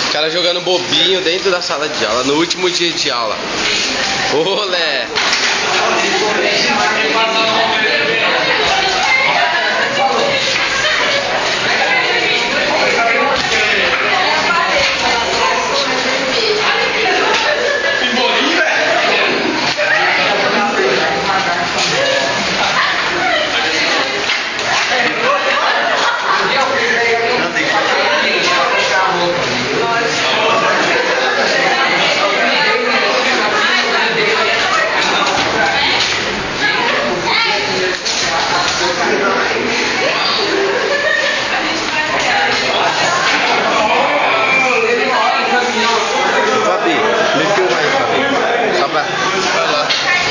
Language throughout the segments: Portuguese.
O cara jogando bobinho dentro da sala de aula, no último dia de aula. Olé!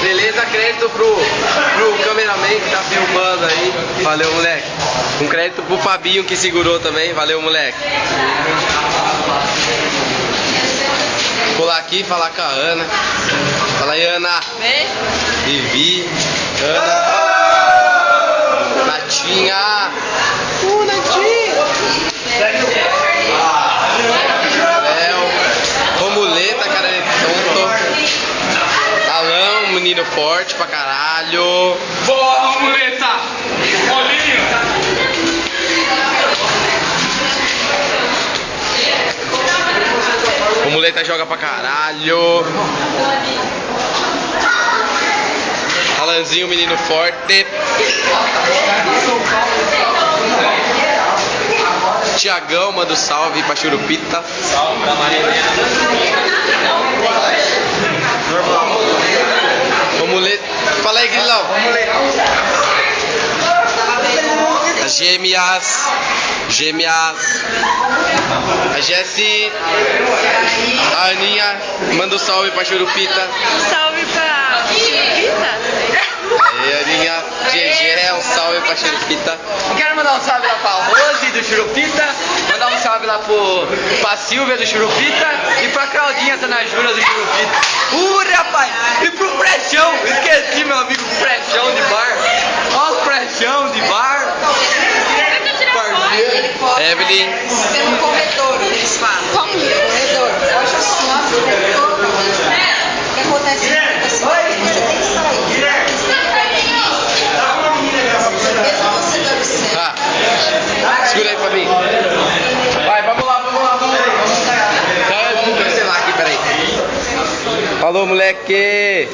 Beleza, crédito pro cameraman que tá filmando aí. Valeu, moleque. Um crédito pro Fabinho que segurou também. Valeu, moleque. Vou lá aqui falar com a Ana. Fala aí, Ana. Vivi. Ana. Natinha. Natinha. Léo. Romuleta, cara de tonto. Alão, menino forte pra caralho. Boa, Romuleta! Bolinho! Romuleta joga pra caralho. Alanzinho, menino forte. Tiagão, manda um salve pra Churupita. Salve pra Maria. Normal. Romuleta. Fala aí, Grilão. As gêmeas. A Jessi. A Aninha. Manda um salve pra Churupita. Salve pra Churupita. Aí, Aninha. GG, um salve pra Churupita. Quero mandar um salve lá pra Rose do Churupita, mandar um salve lá pra Silvia do Churupita e pra Claudinha Tanajura do Churupita. Rapaz! E pro Prechão, esqueci meu amigo Prechão de bar. Ó os Prechão de bar. Evelyn. Pelo corredor, eles falam. Como? Corredor. Eu acho assim, ó. O que acontece é que você tem que sair. Segura aí pra mim. Vai, vamos lá. Vamos cancelar aqui, peraí. Falou, moleque.